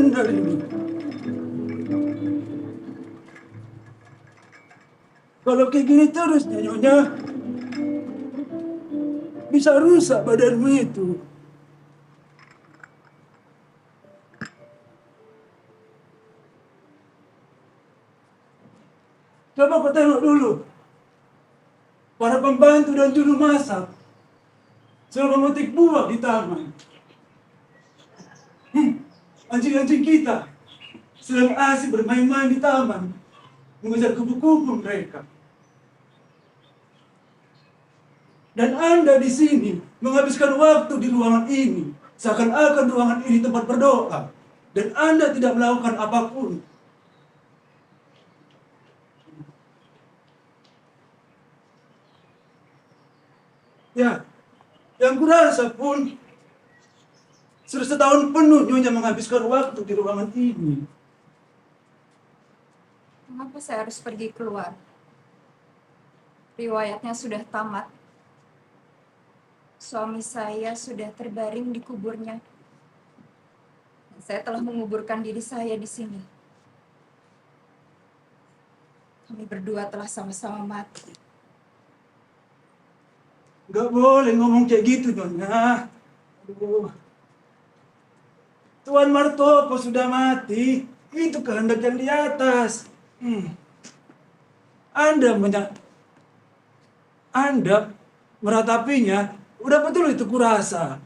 benar ini. Kalau kayak gini terus Nyonya, bisa rusak badanmu itu. Coba kau tengok dulu. Para pembantu dan juru masak sudah memetik buah di taman. Anjing-anjing kita sedang asik bermain-main di taman, mengejar kupu-kupu mereka. Dan Anda di sini menghabiskan waktu di ruangan ini, seakan-akan ruangan ini tempat berdoa. Dan Anda tidak melakukan apapun. Ya, yang kurasa pun sudah setahun penuh Nyonya menghabiskan waktu di ruangan ini. Mengapa saya harus pergi keluar? Riwayatnya sudah tamat. Suami saya sudah terbaring di kuburnya. Saya telah menguburkan diri saya di sini. Kami berdua telah sama-sama mati. Gak boleh ngomong kayak gitu Nyonya. Aduh. Tuan Martopo sudah mati. Itu kehendak yang di atas. Anda meratapinya, udah betul itu kurasa.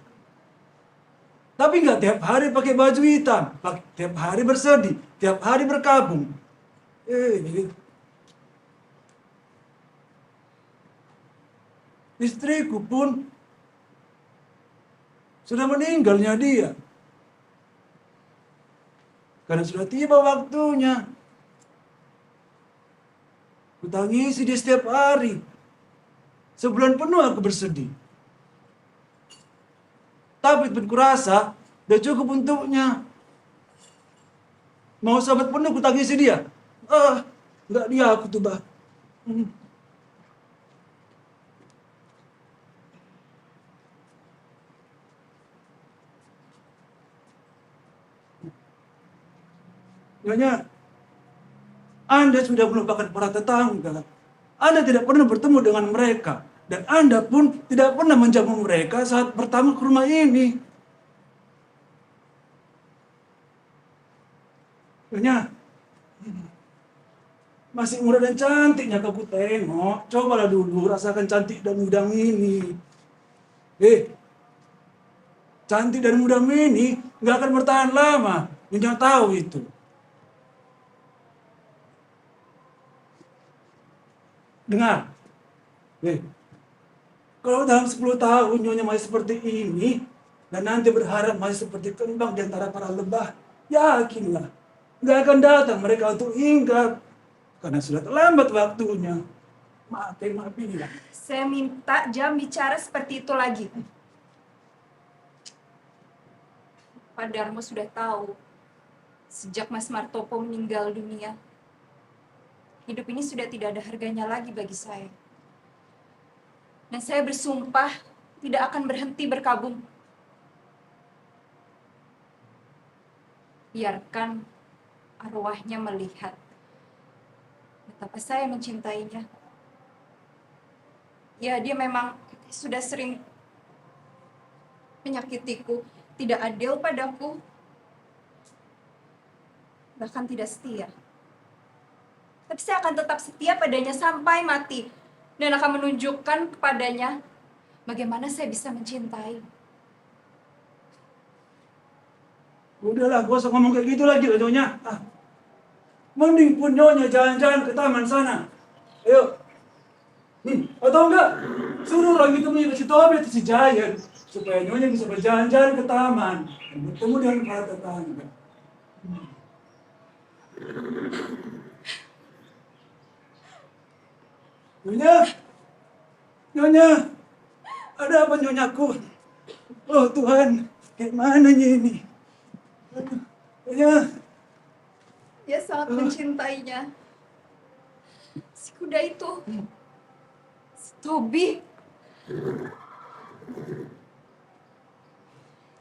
Tapi nggak tiap hari pakai baju hitam, tiap hari bersedih, tiap hari berkabung. Istriku pun sudah meninggalnya dia. Karena sudah tiba waktunya. Kutangisi dia setiap hari. Sebulan penuh aku bersedih. Tapi pun kurasa udah cukup untuknya. Mau sahabat penuh kutangisi dia. Enggak dia aku tuh bah. Nyonya, Anda sudah melupakan para tetangga. Anda tidak pernah bertemu dengan mereka. Dan Anda pun tidak pernah menjamu mereka saat pertama ke rumah ini. Nyonya, masih muda dan cantiknya kau tengok. Cobalah dulu rasakan cantik dan muda ini. Cantik dan muda ini nggak akan bertahan lama. Nyonya tahu itu. Dengar. Kalau dalam 10 tahun Nyonya masih seperti ini, dan nanti berharap masih seperti kembang di antara para lebah, yakinlah, nggak akan datang mereka untuk hinggap. Karena sudah terlambat waktunya. Maafin. Saya minta jangan bicara seperti itu lagi. Pak Darmo sudah tahu, sejak Mas Martopo meninggal dunia, hidup ini sudah tidak ada harganya lagi bagi saya. Dan saya bersumpah tidak akan berhenti berkabung. Biarkan arwahnya melihat betapa saya mencintainya. Ya, dia memang sudah sering menyakitiku, tidak adil padaku, bahkan tidak setia. Tapi saya akan tetap setia padanya sampai mati. Dan akan menunjukkan kepadanya bagaimana saya bisa mencintai. Udahlah, gak usah ngomong kayak gitu lagi Nyonya. Mending pun Nyonya jalan-jalan ke taman sana. Ayo. Atau enggak, suruh orang itu punya si Tobi atau si Jayan. Supaya Nyonya bisa berjalan-jalan ke taman. Dan bertemu dengan para tetangga. Nyonya, ada apa Nyonyaku? Oh Tuhan, gimana ini? Nyonya. Dia sangat mencintainya. Si kuda itu, si Tobi.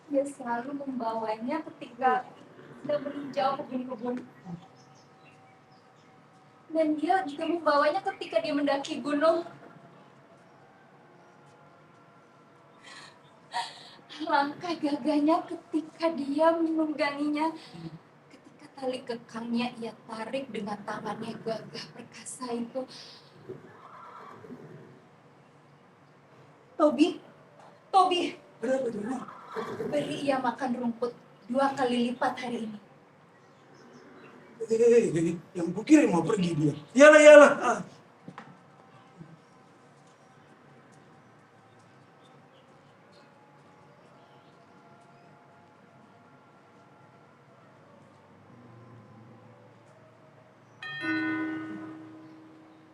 Dia selalu membawanya ketika sedang meninjau kebun-kebun. Dan dia juga membawanya ketika dia mendaki gunung. Langkah gagahnya ketika dia menungganginya. Ketika tali kekangnya ia tarik dengan tangannya gagah perkasa itu. Tobi, Tobi, Ada apa Nyonya? beri ia makan rumput 2 kali lipat hari ini. Yang kukira mau pergi dia. Iyalah, iyalah.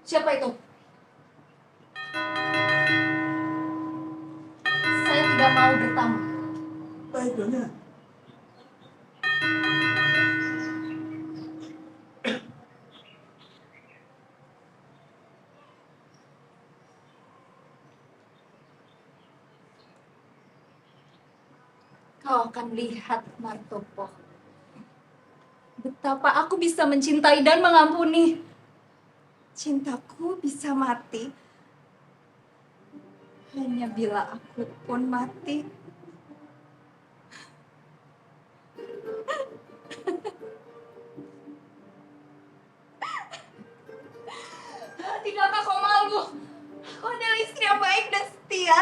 Siapa itu? Saya tidak mau bertamu. Baik Nyonya. Kau akan lihat, Martopo. Betapa aku bisa mencintai dan mengampuni. Cintaku bisa mati hanya bila aku pun mati. Tidakkah kau malu? Kau adalah istri yang baik dan setia.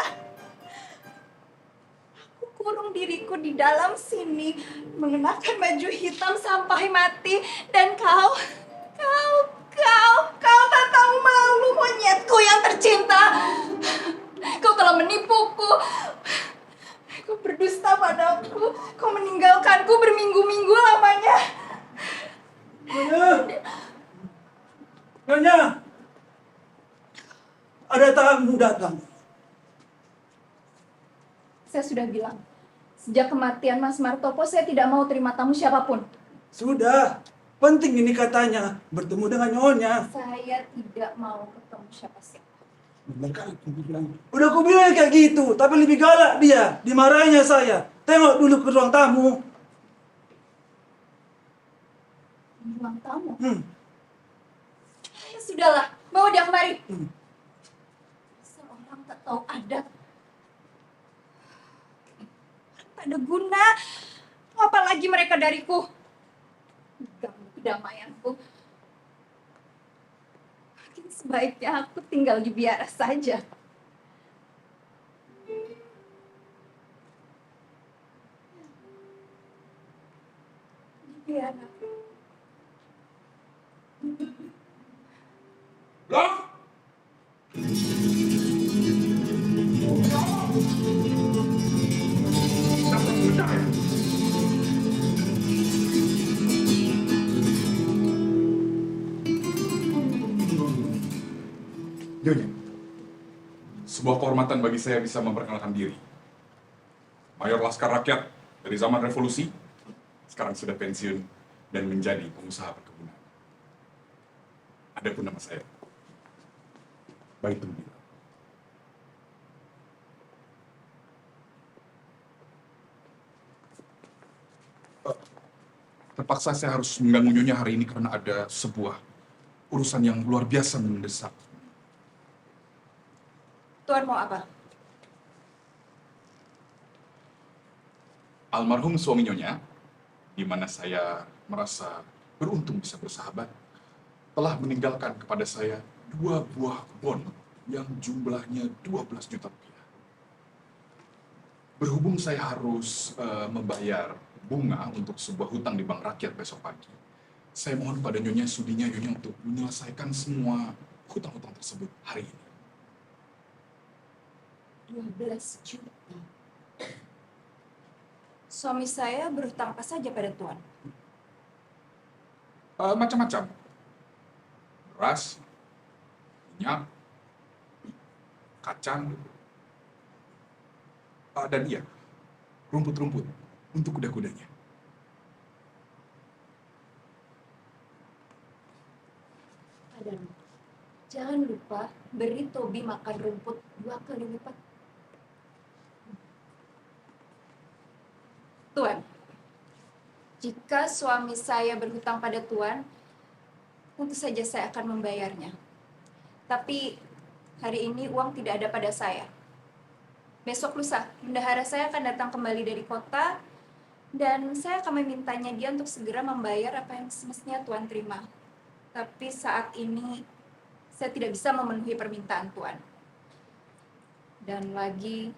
Aku kurung diriku di dalam sini, mengenakan baju hitam sampai mati, dan kau tak tahu malu, monyetku yang tercinta. Kau telah menipuku. Kau berdusta padaku. Kau meninggalkanku berminggu-minggu lamanya. Nyonya. Nyonya. Ada tamu datang. Saya sudah bilang, sejak kematian Mas Martopo, saya tidak mau terima tamu siapapun. Sudah. Penting ini katanya. Bertemu dengan Nyonya. Saya tidak mau ketemu siapa-siapa. Benar kali aku bilang. Udah aku bilang kayak gitu. Tapi lebih galak dia. Dimarahinnya saya. Tengok dulu ke ruang tamu. Di ruang tamu. Ya sudahlah, bawa dia kemari. Seorang tak tahu adab. Tak ada guna. Apalagi mereka dariku. Ganggu kedamaianku. Mungkin sebaiknya aku tinggal di biara saja. Di biara. Loh? Dapat percaya? Nyonya, sebuah kehormatan bagi saya bisa memperkenalkan diri. Mayor Laskar Rakyat dari zaman revolusi, sekarang sudah pensiun dan menjadi pengusaha perkebunan. Ada pun nama saya, Baitul Bila. Terpaksa saya harus mengganggu Nyonya hari ini karena ada sebuah urusan yang luar biasa mendesak. Tuan mau apa? Almarhum suami Nyonya, di mana saya merasa beruntung bisa bersahabat, telah meninggalkan kepada saya 2 buah bon yang jumlahnya 12 juta rupiah. Berhubung saya harus membayar bunga untuk sebuah hutang di bank rakyat besok pagi, saya mohon pada Nyonya sudinya Nyonya untuk menyelesaikan semua hutang-hutang tersebut hari ini. 12 juta. Suami saya berhutang apa saja pada Tuan? Macam-macam. Beras, minyak, kacang, dan iya, rumput-rumput untuk kuda-kudanya. Adam, jangan lupa beri Tobi makan rumput 2 kali lipat. Tuan, Jika suami saya berhutang pada Tuan, tentu saja saya akan membayarnya. Tapi hari ini uang tidak ada pada saya. Besok lusa, bendahara saya akan datang kembali dari kota dan saya akan memintanya dia untuk segera membayar apa yang semestinya Tuan terima. Tapi saat ini saya tidak bisa memenuhi permintaan Tuan. Dan lagi,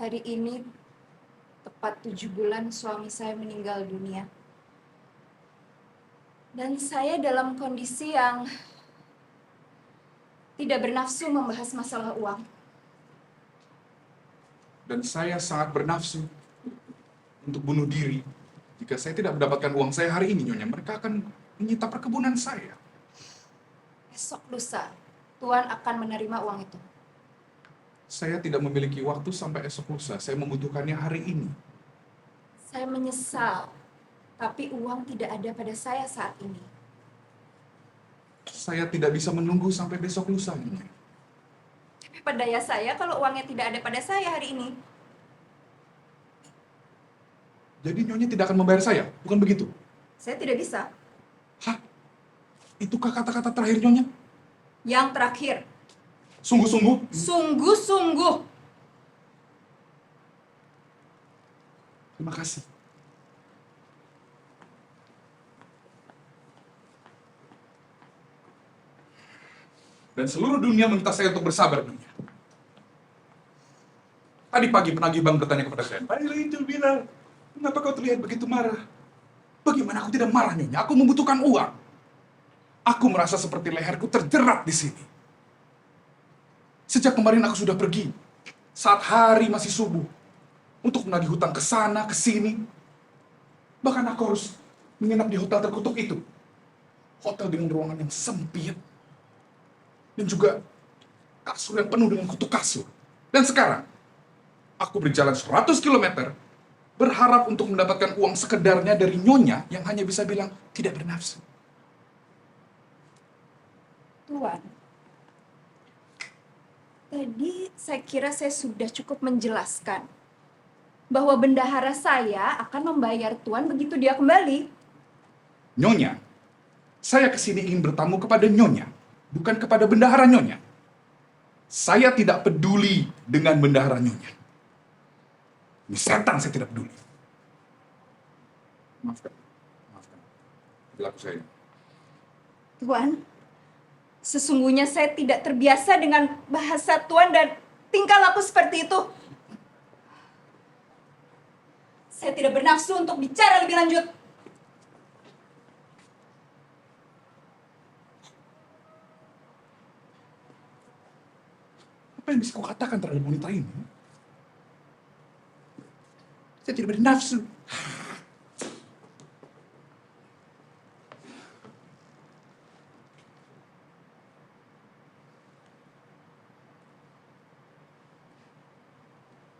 hari ini tepat 7 bulan suami saya meninggal dunia. Dan saya dalam kondisi yang tidak bernafsu membahas masalah uang. Dan saya sangat bernafsu untuk bunuh diri. Jika saya tidak mendapatkan uang saya hari ini, Nyonya, mereka akan menyita perkebunan saya. Esok lusa, Tuan akan menerima uang itu. Saya tidak memiliki waktu sampai esok lusa. Saya membutuhkannya hari ini. Saya menyesal, tapi uang tidak ada pada saya saat ini. Saya tidak bisa menunggu sampai besok lusa, Nyonya. Tapi apa daya saya kalau uangnya tidak ada pada saya hari ini? Jadi Nyonya tidak akan membayar saya, bukan begitu? Saya tidak bisa. Hah? Itukah kata-kata terakhir Nyonya? Yang terakhir, Sungguh-sungguh? sungguh-sungguh. Terima kasih. Dan seluruh dunia meminta saya untuk bersabar, Nyonya. Tadi pagi penagih bank bertanya kepada saya, Pak Elijah bilang, kenapa kau terlihat begitu marah? Bagaimana aku tidak marah, Nyonya? Aku membutuhkan uang. Aku merasa seperti leherku terjerat di sini. Sejak kemarin aku sudah pergi, saat hari masih subuh, untuk menagih hutang ke sana, ke sini. Bahkan aku harus menginap di hotel terkutuk itu. Hotel dengan ruangan yang sempit. Dan juga kasur yang penuh dengan kutu kasur. Dan sekarang, aku berjalan 100 km, berharap untuk mendapatkan uang sekedarnya dari Nyonya yang hanya bisa bilang tidak bernafsu. Tuan, tadi saya kira saya sudah cukup menjelaskan bahwa bendahara saya akan membayar Tuan begitu dia kembali. Nyonya, saya kesini ingin bertamu kepada Nyonya, bukan kepada bendahara Nyonya. Saya tidak peduli dengan bendahara Nyonya. Ini setan, saya tidak peduli. Maafkan. Berlaku saya. Tuan, sesungguhnya saya tidak terbiasa dengan bahasa Tuan dan tingkah laku seperti itu. Saya tidak bernafsu untuk bicara lebih lanjut. Apa yang bisa kau katakan terhadap wanita ini? Saya tidak bernafsu.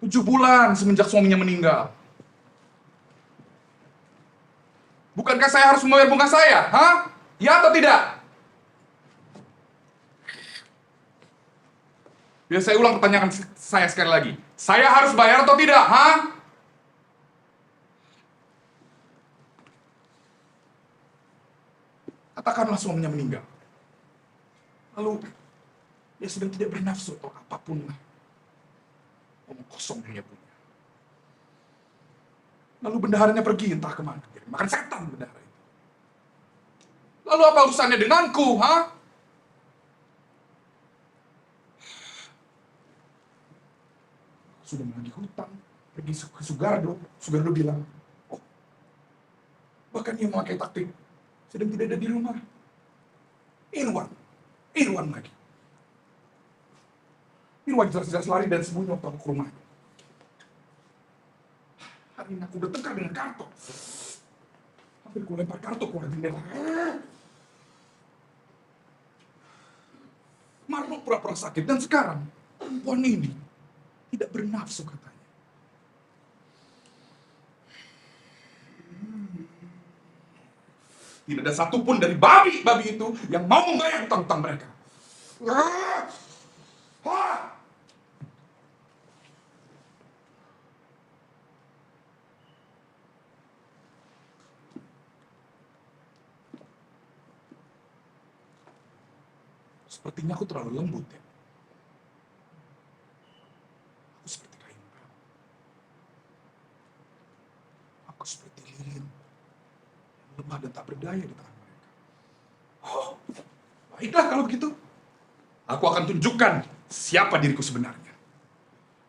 Tujuh bulan semenjak suaminya meninggal. Bukankah saya harus membayar bunga saya? Hah? Ya atau tidak? Biar saya ulang pertanyaan saya sekali lagi. Saya harus bayar atau tidak? Hah? Katakanlah suaminya meninggal. Lalu, dia sedang tidak bernafsu atau apapun lah. Omong kosong dia punya. Lalu bendaharanya pergi entah kemana. Dia makan setan bendahara itu. Lalu apa urusannya denganku, ha? Sudah menagih hutang, pergi ke Sugardo. Sugardo bilang, oh, bahkan dia memakai taktik, sedang tidak ada di rumah. Irwan lagi. Irwan jelas-jelas lari dan sembunyi waktu aku ke rumahnya. Hari ini aku bertengkar dengan Karto. Hampir ku lempar Karto keluar jendela. Marno pura-pura sakit dan sekarang perempuan ini tidak bernafsu katanya. Tidak ada satupun dari babi-babi itu yang mau membayar hutang-hutang mereka. Sepertinya aku terlalu lembut ya. Aku seperti kain pel. Aku seperti lilin yang lemah dan tak berdaya di tangan mereka. Oh, baiklah kalau begitu. Aku akan tunjukkan siapa diriku sebenarnya.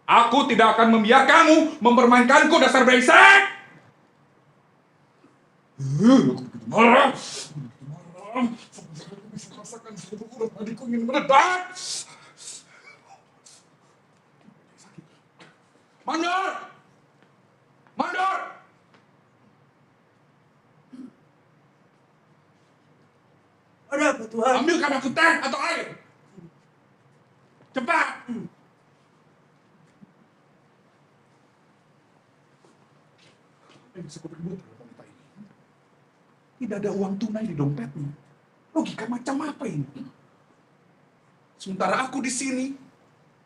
Aku tidak akan membiarkanmu mempermainkanku, dasar brengsek! Aku begitu marah. Aku bisa merasakan seluruh urat nadiku ingin meledak. Mandor! Mandor! Ada apa Tuhan? Ambilkan aku teh atau air. Cepat! Apa yang bisa aku perbuat terhadap wanita ini? Tidak ada uang tunai di dompetnya. Logika macam apa ini? Sementara aku di sini,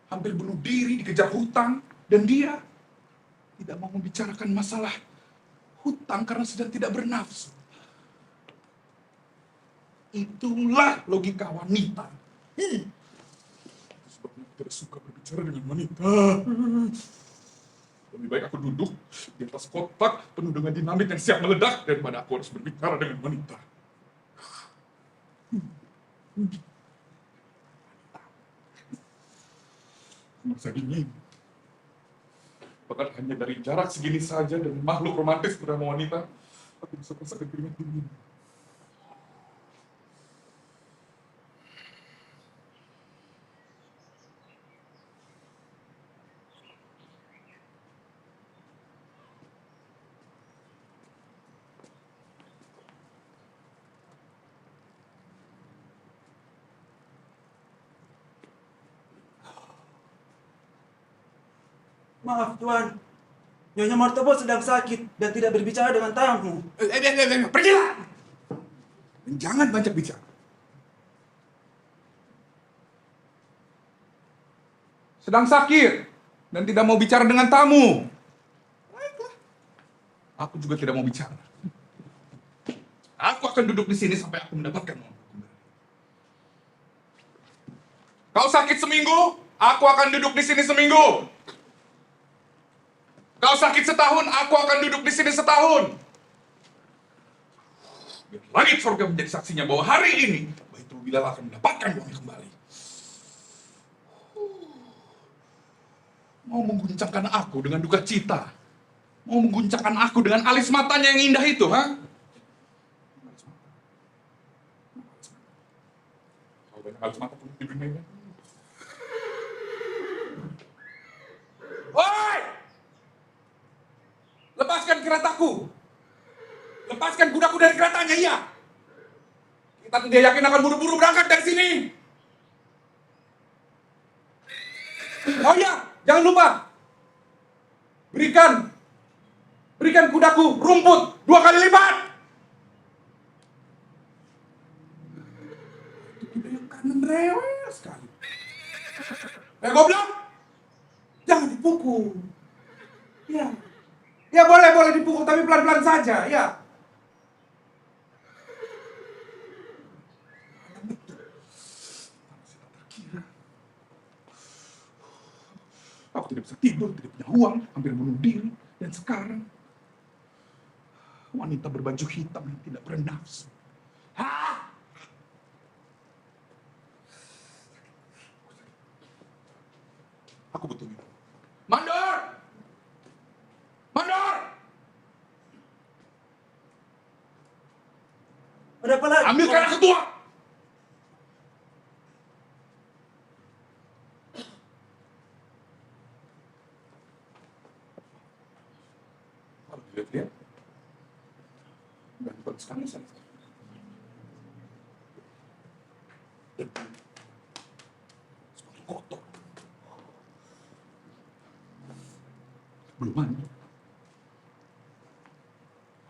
hampir bunuh diri, dikejar hutang, dan dia tidak mau membicarakan masalah hutang karena sedang tidak bernafsu. Itulah logika wanita. Sebabnya aku tidak suka berbicara dengan wanita. Lebih baik aku duduk di atas kotak penuh dengan dinamit yang siap meledak daripada aku harus berbicara dengan wanita. Masa dingin. Bahkan hanya dari jarak segini saja dan makhluk romantis bernama wanita, aku bisa merasakan keringat dingin. Maaf Tuan, Nyonya Martopo sedang sakit dan tidak berbicara dengan tamu. Pergilah! Dan jangan banyak bicara. Sedang sakit dan tidak mau bicara dengan tamu. Baiklah. Aku juga tidak mau bicara. Aku akan duduk di sini sampai aku mendapatkan uangku kembali. Kau sakit seminggu, aku akan duduk di sini seminggu. Kau sakit setahun, aku akan duduk di sini setahun. Biar langit surga menjadi saksinya bahwa hari ini Baitul Bilal akan mendapatkan uangnya kembali. Mau mengguncangkan aku dengan duka cita. Mau mengguncangkan aku dengan alis matanya yang indah itu, ha? Kalau banyak alis mata pun di dunia ini. Woi! Lepaskan keretaku. Lepaskan kudaku dari keretanya, iya. Kita tidak yakin akan buru-buru berangkat dari sini. Oh iya, jangan lupa. Berikan kudaku rumput 2 kali lipat. Itu kuda yang kanan rewel sekali. Goblok. Jangan dipukul. Ya. Ya boleh dipukul tapi pelan-pelan saja, ya. Aku tidak bisa tidur, tidak punya uang, hampir bunuh diri. Dan sekarang, wanita berbaju hitam yang tidak bernafsu. Hah? Aku butuh minum. Mandor! Mandor! Ada apa lagi? Ambilkan aku tua! Kalau dilihat-lihat, ganteng sekali saya. Sepatu kotor. Belum mandi.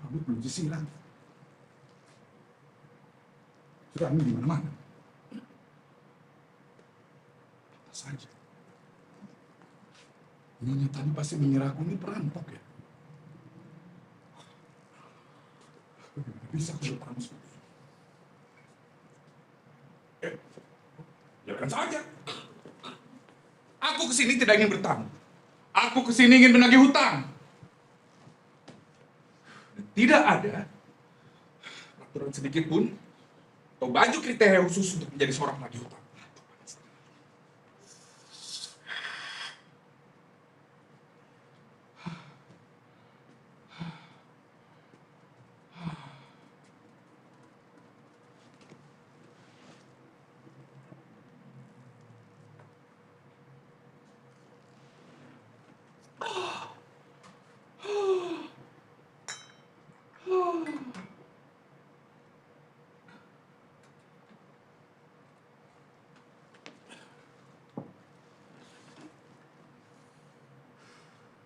Rambut belum disiram. Sudah angin di mana-mana. Pantas saja. Nyonya tadi pasti mengira aku ini perampok ya. Bagaimana bisa aku bertamu seperti ini? biarkan saja. Aku kesini tidak ingin bertamu. Aku kesini ingin menagih hutang. Dan tidak ada aturan sedikit pun atau baju kriteria khusus untuk menjadi seorang penagih hutang.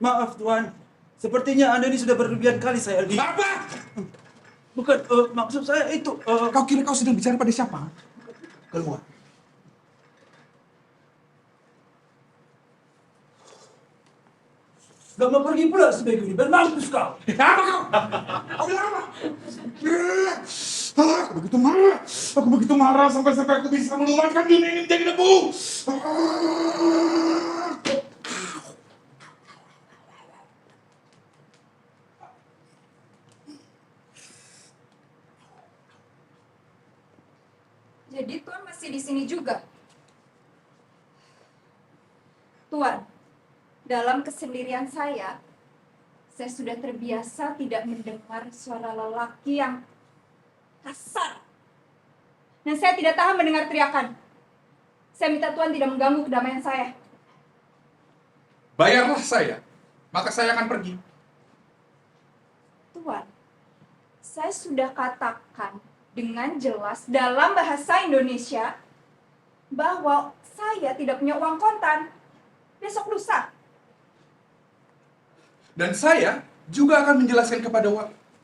Maaf Tuan, sepertinya Anda ini sudah berlebihan kali saya aldi. Apa? Bukan, maksud saya itu, Kau kira kau sedang bicara pada siapa? Keluar. gak mau pergi pula sebagai ini, bermampus kau. Apa kau? Kau bilang apa? Aku begitu marah. Aku begitu marah sampai aku bisa melumatkan dunia ini menjadi debu. Jadi Tuan masih di sini juga? Tuan, dalam kesendirian saya sudah terbiasa tidak mendengar suara lelaki yang kasar. Dan saya tidak tahan mendengar teriakan. Saya minta Tuan tidak mengganggu kedamaian saya. Bayarlah saya, maka saya akan pergi. Tuan, saya sudah katakan dengan jelas dalam bahasa Indonesia bahwa saya tidak punya uang kontan besok lusa. Dan saya juga akan menjelaskan kepada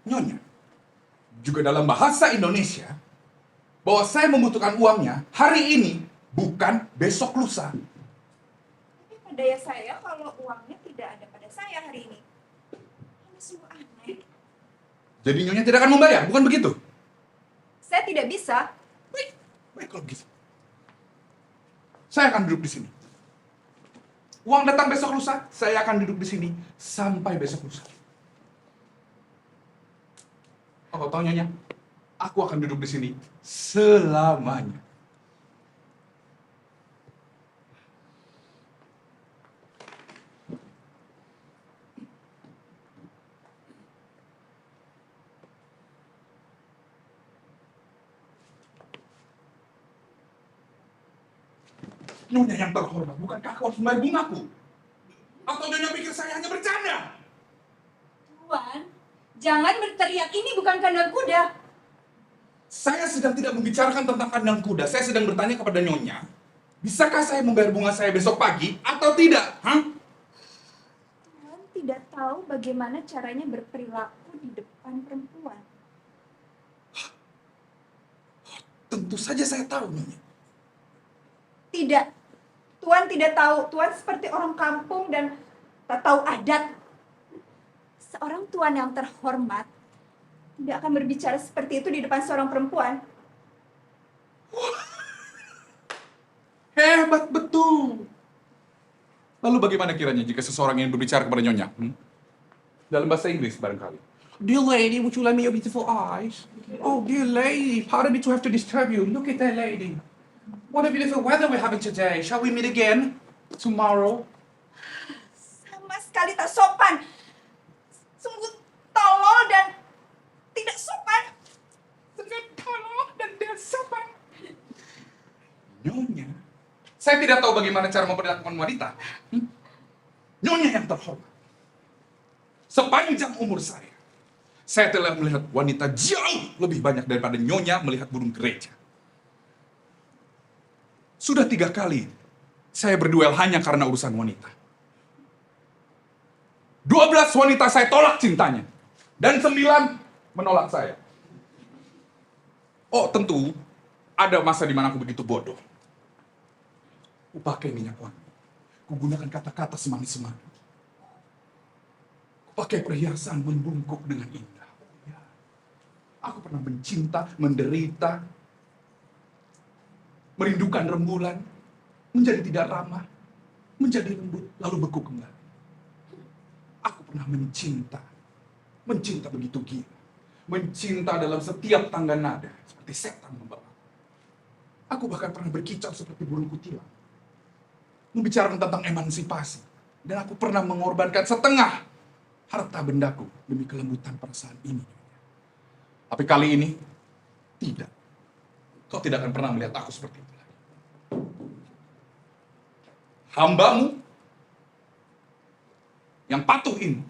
Nyonya, juga dalam bahasa Indonesia, bahwa saya membutuhkan uangnya hari ini, bukan besok lusa. Tapi pada saya kalau uangnya tidak ada pada saya hari ini. Ini sungguh aneh. Jadi Nyonya tidak akan membayar, bukan begitu? Saya tidak bisa. Baik kalau begitu. Saya akan duduk di sini. Uang datang besok lusa, saya akan duduk di sini sampai besok lusa. Kau tahu Nyonya, aku akan duduk di sini selamanya. Nyonya yang terhormat, bukankah kau harus membayar bungaku? Atau Nyonya pikir saya hanya bercanda? Tuan, jangan berteriak, ini bukan kandang kuda. Saya sedang tidak membicarakan tentang kandang kuda. Saya sedang bertanya kepada Nyonya, bisakah saya membayar bunga saya besok pagi atau tidak? Hah? Tuan tidak tahu bagaimana caranya berperilaku di depan perempuan. Tentu saja saya tahu, Nyonya. Tidak. Tuan tidak tahu. Tuan seperti orang kampung dan tak tahu adat. Seorang tuan yang terhormat tidak akan berbicara seperti itu di depan seorang perempuan. Hebat betul. Lalu bagaimana kiranya jika seseorang ingin berbicara kepada Nyonya? Dalam bahasa Inggris barangkali. Dear lady, would you lend me your beautiful eyes? Oh, dear lady, pardon me to have to disturb you. Look at that lady. What a beautiful weather we're having today. Shall we meet again tomorrow? Sama sekali tak sopan. Sungguh tolol dan tidak sopan. Sangat tolong dan tidak sopan. Nyonya, saya tidak tahu bagaimana cara memperlakukan wanita. Nyonya yang terhormat. Sepanjang umur saya telah melihat wanita jauh lebih banyak daripada Nyonya melihat burung gereja. Sudah 3 kali saya berduel hanya karena urusan wanita. 12 wanita saya tolak cintanya. Dan 9 menolak saya. Oh tentu, ada masa di mana aku begitu bodoh. Aku pakai minyak wangi. Aku gunakan kata-kata semanis-semanis. Aku pakai perhiasan membungkuk dengan indah. Ya. Aku pernah mencinta, menderita, merindukan rembulan, menjadi tidak ramah, menjadi lembut, lalu beku kembali. Aku pernah mencinta begitu gila. Mencinta dalam setiap tangga nada, seperti setan membawa. Aku bahkan pernah berkicau seperti burung kutilang. Membicarakan tentang emansipasi. Dan aku pernah mengorbankan setengah harta bendaku demi kelembutan perasaan ini. Tapi kali ini, tidak. Kau tidak akan pernah melihat aku seperti itu lagi. Hambamu yang patuh ini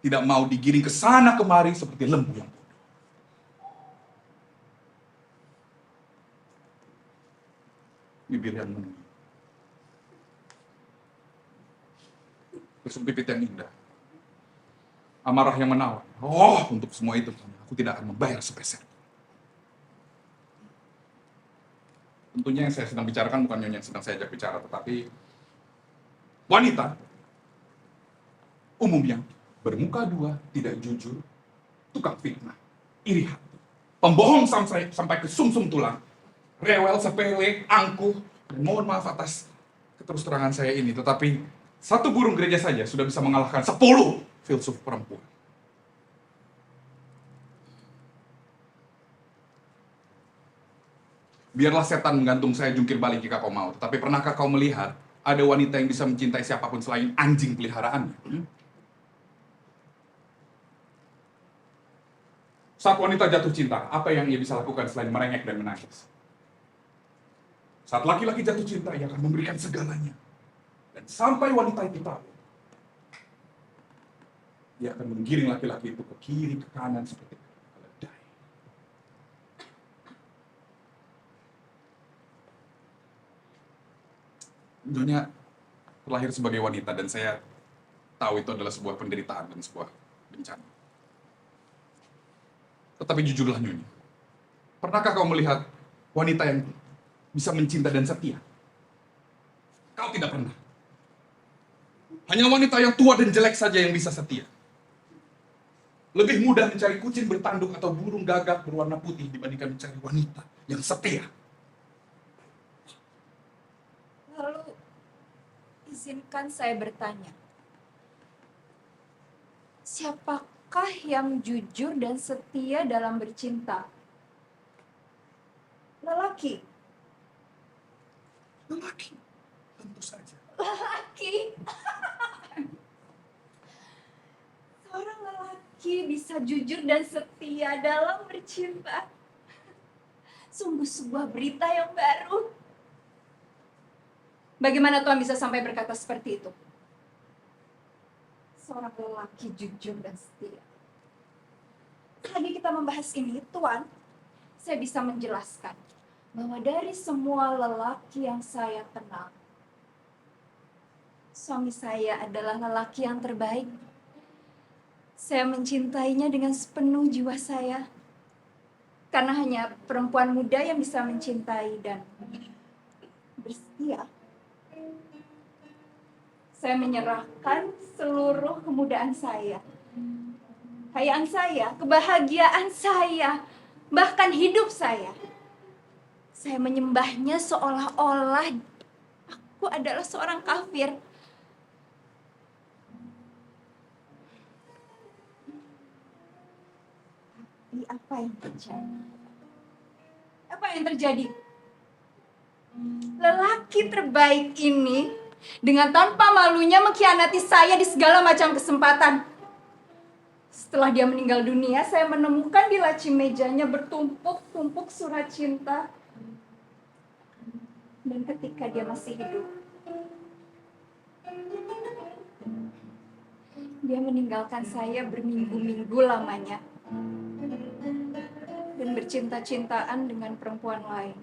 tidak mau digiring ke sana kemari seperti lembu yang bodoh. Bibir yang menunggu. Bersum pipit yang indah. Amarah yang menawan. Oh, untuk semua itu aku tidak akan membayar sepeser. Tentunya yang saya sedang bicarakan bukan nyonya yang sedang saya ajak bicara, tetapi wanita umumnya bermuka dua, tidak jujur, tukang fitnah, iri hati, pembohong sampai ke sumsum tulang, rewel, sepele, angkuh, dan mohon maaf atas keterus terangan saya ini, tetapi satu burung gereja saja sudah bisa mengalahkan 10 filsuf perempuan. Biarlah setan menggantung saya jungkir balik jika kau mau. Tetapi pernahkah kau melihat ada wanita yang bisa mencintai siapapun selain anjing peliharaannya? Saat wanita jatuh cinta, apa yang ia bisa lakukan selain merengek dan menangis? Saat laki-laki jatuh cinta, ia akan memberikan segalanya. Dan sampai wanita itu tahu, ia akan menggiring laki-laki itu ke kiri, ke kanan, seperti keledai. Nyonya terlahir sebagai wanita dan saya tahu itu adalah sebuah penderitaan dan sebuah bencana. Tetapi jujurlah Nyonya, pernahkah kau melihat wanita yang bisa mencinta dan setia? Kau tidak pernah. Hanya wanita yang tua dan jelek saja yang bisa setia. Lebih mudah mencari kucing bertanduk atau burung gagak berwarna putih dibandingkan mencari wanita yang setia. Lalu, izinkan saya bertanya. Siapakah yang jujur dan setia dalam bercinta? Lelaki. Lelaki, tentu saja. Lelaki. Seorang lelaki bisa jujur dan setia dalam bercinta. Sungguh sebuah berita yang baru. Bagaimana Tuhan bisa sampai berkata seperti itu? Seorang lelaki jujur dan setia. Lagi kita membahas ini, Tuhan, saya bisa menjelaskan bahwa dari semua lelaki yang saya kenal, suami saya adalah lelaki yang terbaik. Saya mencintainya dengan sepenuh jiwa saya. Karena hanya perempuan muda yang bisa mencintai dan bersetia. Saya menyerahkan seluruh kemudaan saya, kekayaan saya, kebahagiaan saya, bahkan hidup saya. Saya menyembahnya seolah-olah aku adalah seorang kafir. Tapi apa yang terjadi? Apa yang terjadi? Lelaki terbaik ini dengan tanpa malunya mengkhianati saya di segala macam kesempatan. Setelah dia meninggal dunia, saya menemukan di laci mejanya bertumpuk-tumpuk surat cinta. Dan ketika dia masih hidup, dia meninggalkan saya berminggu-minggu lamanya. Dan bercinta-cintaan dengan perempuan lain.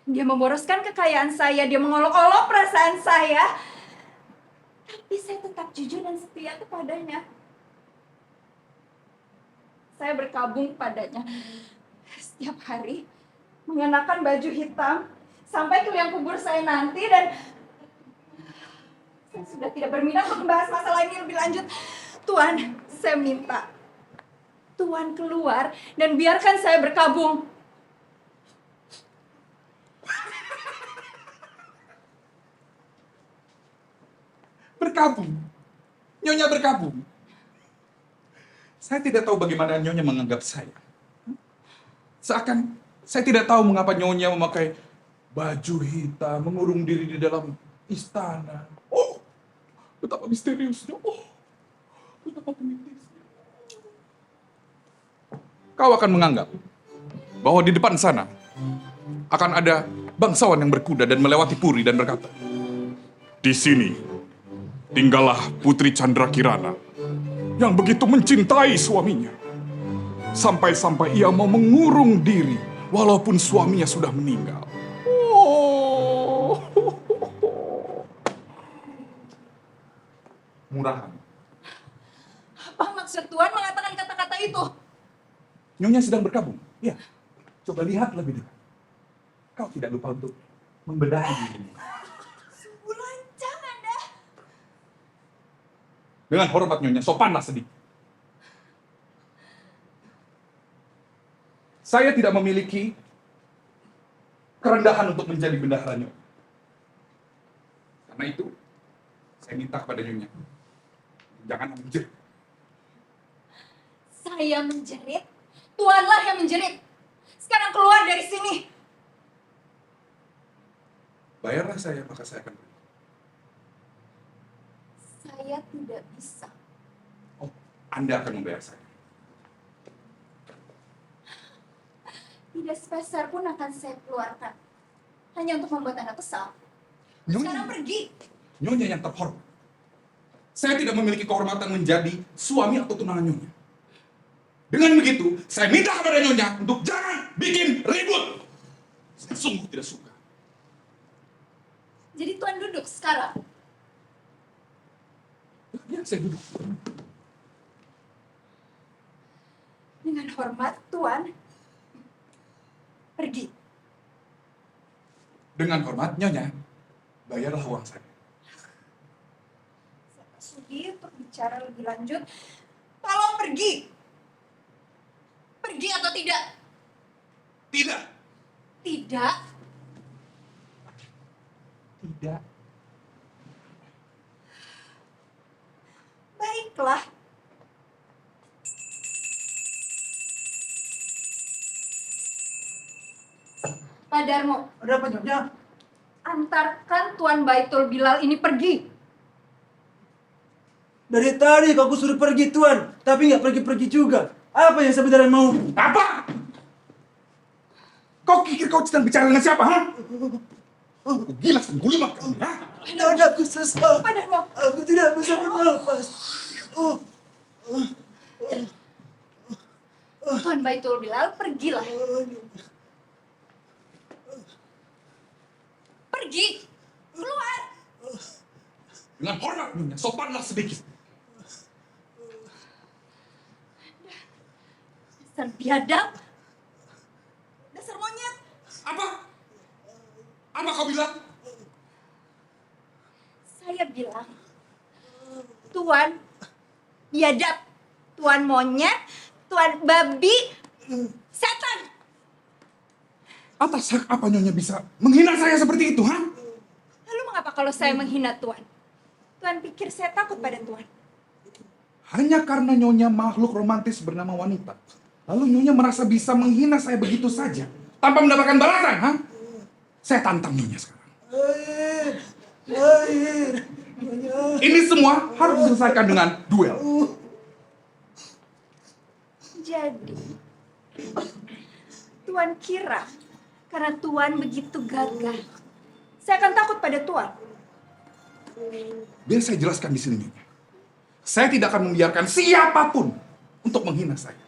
Dia memboroskan kekayaan saya, dia mengolok-olok perasaan saya. Tapi saya tetap jujur dan setia kepadanya. Saya berkabung padanya setiap hari, mengenakan baju hitam sampai ke liang kubur saya nanti, dan saya sudah tidak berminat untuk membahas masalah ini lebih lanjut. Tuhan, saya minta Tuhan keluar dan biarkan saya berkabung. Berkabung. Nyonya berkabung. Saya tidak tahu bagaimana Nyonya menganggap saya. Seakan saya tidak tahu mengapa Nyonya memakai baju hitam, mengurung diri di dalam istana. Oh, betapa misteriusnya. Oh, betapa pemitisnya. Kau akan menganggap bahwa di depan sana akan ada bangsawan yang berkuda dan melewati puri dan berkata, "Di sini tinggallah Putri Chandra Kirana yang begitu mencintai suaminya. Sampai-sampai ia mau mengurung diri walaupun suaminya sudah meninggal." Oh. Murahan. Apa maksud Tuan mengatakan kata-kata itu? Nyonya sedang berkabung. Ya, coba lihat lebih dekat. Kau tidak lupa untuk membedahi dirimu. Sungguh lancang Anda. Dengan hormat Nyonya, sopanlah sedikit. Saya tidak memiliki kerendahan untuk menjadi bendahara Nyonya. Karena itu, saya minta kepada Nyonya, jangan menjerit. Saya menjerit, Tuanlah yang menjerit. Sekarang keluar dari sini. Bayarlah saya, maka saya akan pergi. Saya tidak bisa. Oh, Anda akan membayar saya. Tidak sepeser pun akan saya keluarkan. Hanya untuk membuat Anda kesal. Sekarang pergi. Nyonya yang terhormat. Saya tidak memiliki kehormatan menjadi suami atau tunangan Nyonya. Dengan begitu, saya minta kepada Nyonya untuk jangan bikin ribut. Saya sungguh tidak suka. Jadi Tuan duduk sekarang. Ya, saya duduk. Dengan hormat, Tuan. Pergi. Dengan hormat, Nyonya, bayarlah uang saya. Saya tak sudi untuk bicara lebih lanjut. Tolong pergi. Pergi atau tidak? Tidak. Tidak. Tidak. Baiklah. Pak Darmo, Ada apa Nyonya? antarkan Tuan Baitul Bilal ini pergi. Dari tadi aku suruh pergi Tuan, tapi nggak pergi-pergi juga. Apa yang sebenarnya mau? Apa? Kau pikir kau sedang bicara dengan siapa, ha? Aku gila, sungguh makan, ha? Nada aku sesal. Pak Darmo, Aku tidak bisa bernapas. Oh, Tuan Baitul Bilal, pergilah. Pergi. Keluar. Dengan hormat, Nyonya, sopanlah sedikit. Dasar biadab. Dasar monyet. Apa? Apa kau bilang? Saya bilang, Tuan biadab, Tuan monyet, Tuan babi, setan. Atas hak apa Nyonya bisa menghina saya seperti itu, ha? Lalu mengapa kalau saya menghina Tuan? Tuan pikir saya takut pada Tuan? Hanya karena Nyonya makhluk romantis bernama wanita. Lalu Nyonya merasa bisa menghina saya begitu saja, tanpa mendapatkan balasan, ha? Saya tantang Nyonya sekarang. air. Nyonya. Ini semua harus diselesaikan dengan duel. Jadi, Tuan kira karena Tuan begitu gagah, saya akan takut pada Tuan. Biar saya jelaskan di sini, Nyonya. Saya tidak akan membiarkan siapapun untuk menghina saya.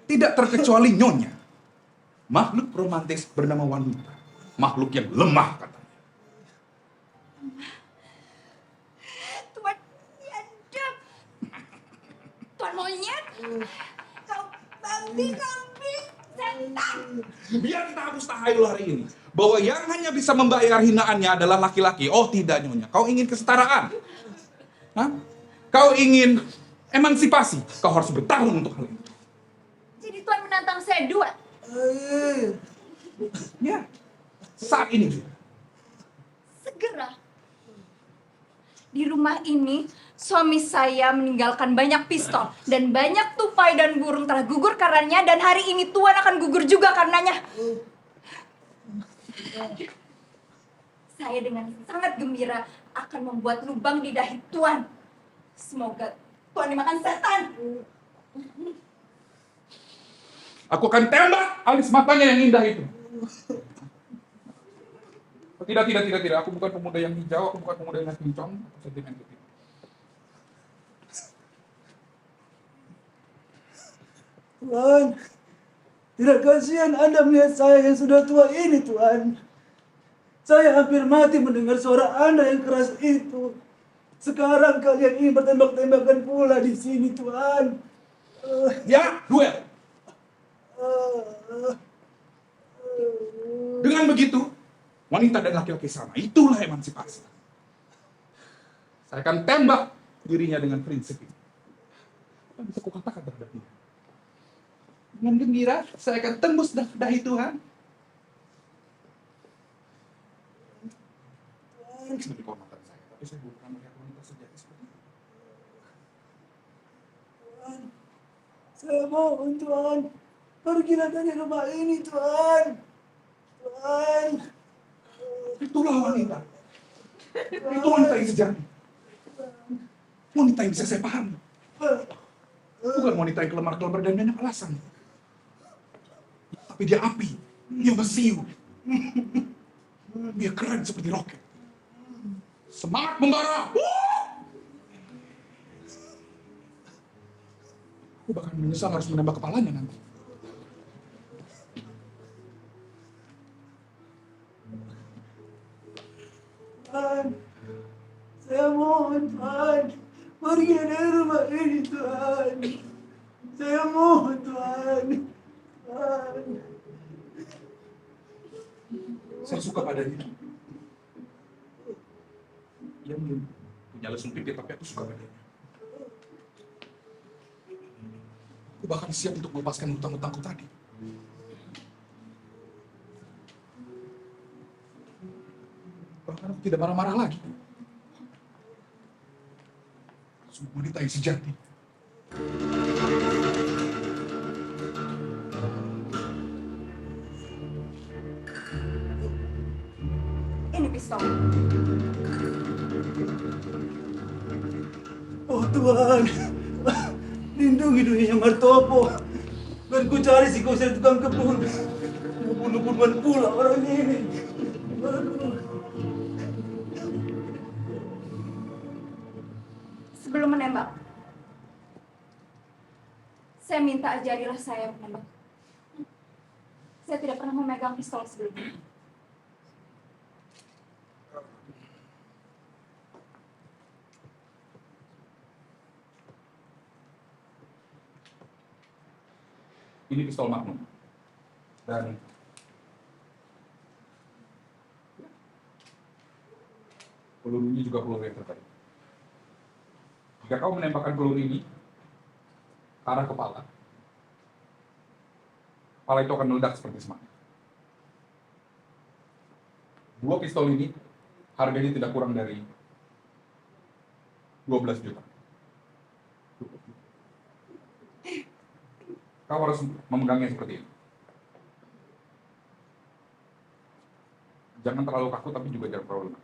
Tidak terkecuali Nyonya. Makhluk romantis bernama wanita. Makhluk yang lemah, katanya. Tuan biadab, Tuan monyet, kau babi kambing, setan. Biar kita hapus tahayul hari ini. Bahwa yang hanya bisa membayar hinaannya adalah laki-laki. Oh tidak, Nyonya. Kau ingin kesetaraan. Hah? Kau ingin emansipasi. Kau harus bertarung untuk hal itu. Jadi Tuan menantang saya duel. Air. Ya. Saat ini juga. Segera. Di rumah ini, suami saya meninggalkan banyak pistol dan banyak tupai dan burung telah gugur karenanya, dan hari ini Tuan akan gugur juga karenanya. Saya dengan sangat gembira akan membuat lubang di dahi Tuan. Semoga Tuan dimakan setan. Aku akan tembak alis matanya yang indah itu. Tidak. Aku bukan pemuda yang hijau, aku bukan pemuda yang kincong, aku sentimen itu. Tuan, tidak kasihan Anda melihat saya yang sudah tua ini, Tuan. Saya hampir mati mendengar suara Anda yang keras itu. Sekarang kalian ingin bertembak-tembakan pula di sini, Tuan. Ya, duel. Dengan begitu, wanita dan laki-laki sama. Itulah emansipasi. Saya akan tembak dirinya dengan prinsip ini. Apa bisa kukatakan terhadap dia? Dengan gembira, saya akan tembus dahi Tuhan. Seperti kehormatan saya, tapi saya bukan melihat wanita sejati seperti itu. Tuan, saya mohon, Tuan. Pergilah dari rumah ini, Tuan. Tuan. Itulah wanita. Itu wanita yang sejati. Wanita yang bisa saya pahami. Bukan wanita yang kelemar-kelemar dan banyak alasan. Tapi dia api, dia mesiu. Dia keren seperti roket. Semangat membara. Aku bahkan menyesal harus menembak kepalanya nanti. Tuan, saya mohon, Tuan. Pergilah dari rumah ini, Tuan. Saya mohon, Tuan. Tuan. Saya suka padanya. Dia belum punya lesung pipit, tapi aku suka padanya. Aku bahkan siap untuk melepaskan hutang-hutangku tadi. Bahkan aku tidak marah-marah lagi. Sungguh wanita yang sejati. Ini pistol. Oh, Tuan. Lindungi dunia Martopo. Dan ku cari si kusir tukang kebun. Bunuh-bunuhan pula orang ini. Aduh. Sebelum menembak, saya minta ajarilah saya menembak. Saya tidak pernah memegang pistol sebelumnya. Ini pistol Magnum. Dan pelurunya juga peluru yang terbaik. Jika kau menembakkan peluru ini ke arah kepala itu akan meledak seperti semangat. Dua pistol ini harganya tidak kurang dari 12 juta. Kau harus memegangnya seperti ini. Jangan terlalu kaku, tapi juga jangan terlalu lunak.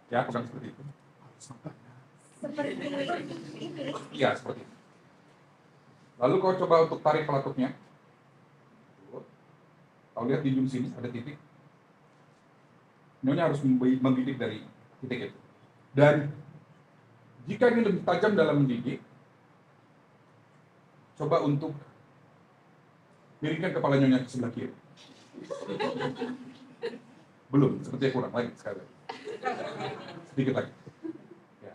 Ya, pegang seperti itu. Seperti ini. Iya, seperti itu. Lalu kau coba untuk tarik pelatuknya. Kau lihat di ujung sini ada titik. Nyonya harus menggigit dari titik itu. Dan jika ini lebih tajam dalam menggigit, coba untuk miringkan kepala nyonya ke sebelah kiri. Belum, sepertinya kurang lagi sekali. Sedikit lagi. Ya.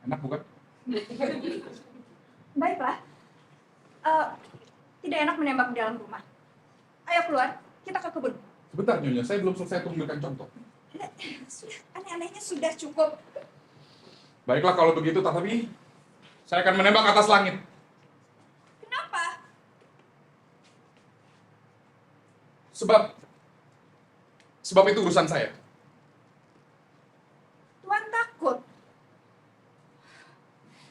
Enak bukan? Baiklah. Tidak enak menembak di dalam rumah. Ayo keluar, kita ke kebun. Sebentar Nyonya, saya belum selesai untuk memberikan contoh. Sudah, aneh-anehnya sudah cukup. Baiklah kalau begitu, tapi saya akan menembak atas langit. Kenapa? Sebab itu urusan saya. Tuan takut.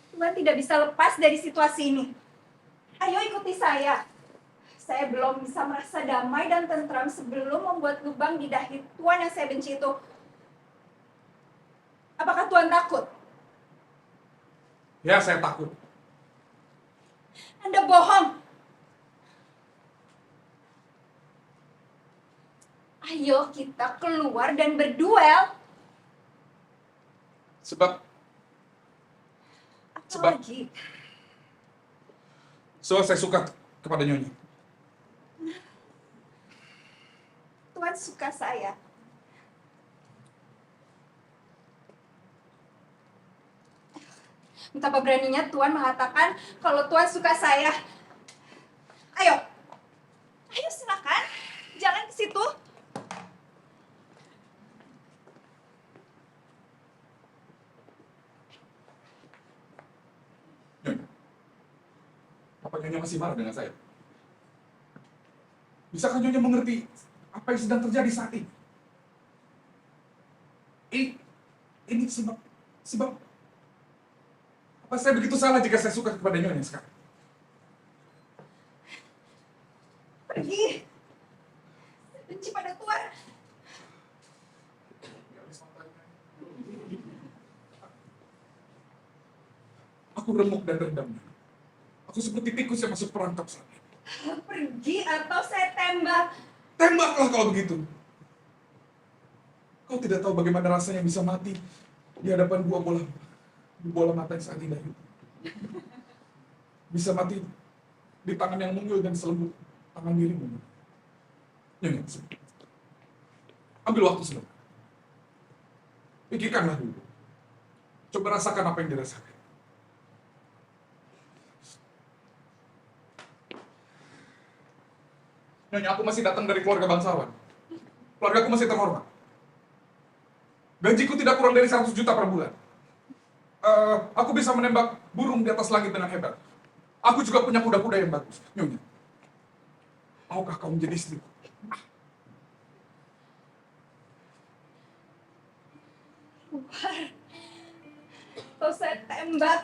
Tuan tidak bisa lepas dari situasi ini. Ayo ikuti saya. Saya belum bisa merasa damai dan tentram sebelum membuat lubang di dahi Tuan yang saya benci itu. Apakah Tuan takut? Ya, saya takut. Anda bohong. Ayo kita keluar dan berduel. Sebab Apa lagi? saya suka kepada Nyonya. Tuan suka saya. Betapa beraninya Tuan mengatakan kalau Tuan suka saya. Ayo. Ayo silakan. Jalan ke situ. Nyonya, apa Nyonya masih marah dengan saya? Bisakah Nyonya mengerti apa yang sedang terjadi saat ini? Ini sebab apa saya begitu salah jika saya suka kepada Nyonya sekarang? Pergi. Saya benci pada Tuan. Aku remuk dan rendam. Aku seperti tikus yang masuk perangkap saat ini. Pergi atau saya tembak. Tembaklah kalau begitu. Kau tidak tahu bagaimana rasanya bisa mati di hadapan dua bola mata yang sangat indah itu. Bisa mati di tangan yang mungil dan selembut tangan dirimu. Nyonya, ambil waktu sebentar. Pikirkanlah dulu. Coba rasakan apa yang dirasakan. Nyonya, aku masih datang dari keluarga bangsawan. Keluargaku masih terhormat. Gajiku tidak kurang dari 100 juta per bulan. Aku bisa menembak burung di atas langit dengan hebat. Aku juga punya kuda-kuda yang bagus. Nyonya, maukah kau menjadi istriku? Keluar. Atau saya tembak.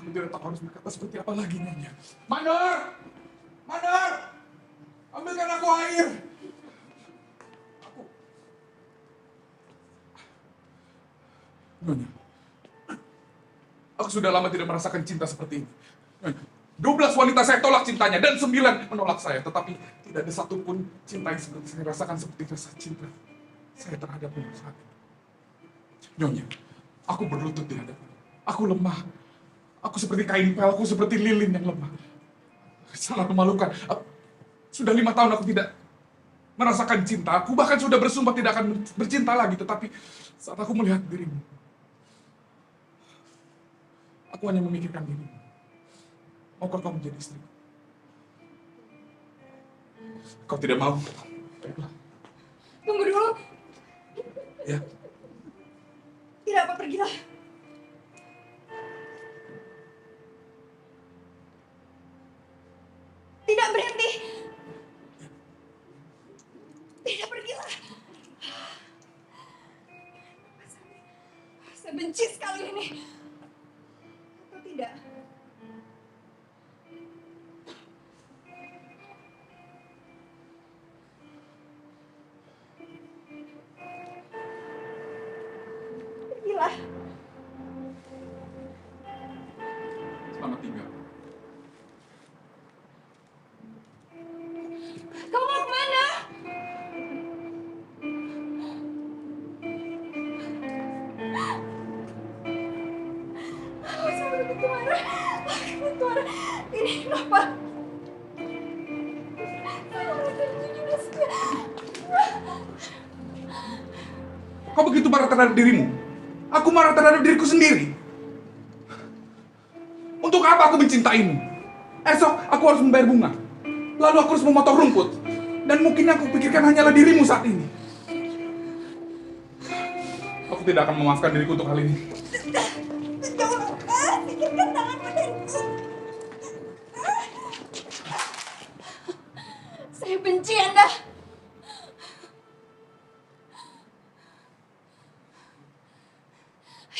Aku tidak tahu harus berkata seperti apa lagi, Nyonya. Mandor! Mandor! Ambilkan aku air! Nyonya, aku sudah lama tidak merasakan cinta seperti ini. Nyonya, 12 wanita saya tolak cintanya dan 9 menolak saya. Tetapi tidak ada satupun cinta yang seperti saya rasakan seperti rasa cinta saya terhadap Nyonya saat ini. Nyonya, aku berlutut di hadapan. Aku lemah. Aku seperti kain pel, aku seperti lilin yang lemah. Sangat memalukan. Sudah 5 tahun aku tidak merasakan cinta. Aku bahkan sudah bersumpah tidak akan bercinta lagi. Tetapi saat aku melihat dirimu, aku hanya memikirkan dirimu. Maukah kau menjadi istri? Kau tidak mau? Baiklah. Tunggu dulu. Ya. Tidak apa, pergilah. Tidak berhenti. Tidak, pergilah. Saya benci sekali ini. Atau tidak? Pergilah. Selamat tinggal. Kamu mau kemana? Aku sama begitu marah. Begitu marah. Ini kenapa? Saya merasa dijujur setia. Kau begitu marah terhadap dirimu? Aku marah terhadap diriku sendiri. Untuk apa aku mencintaimu? Esok aku harus membayar bunga. Lalu aku harus memotong rumput. Dan mungkin aku pikirkan hanyalah dirimu saat ini. Aku tidak akan memaafkan diriku untuk hal ini. Jangan pikirkan tangan padanya. Saya benci Anda.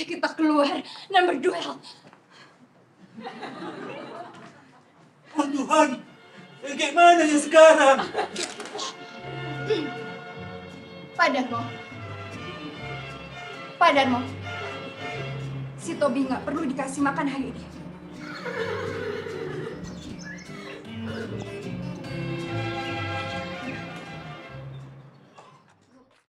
kita keluar dan berduel. Oh Tuhan, gimana ya sekarang? Pak Darmo, si Tobi nggak perlu dikasih makan hari ini.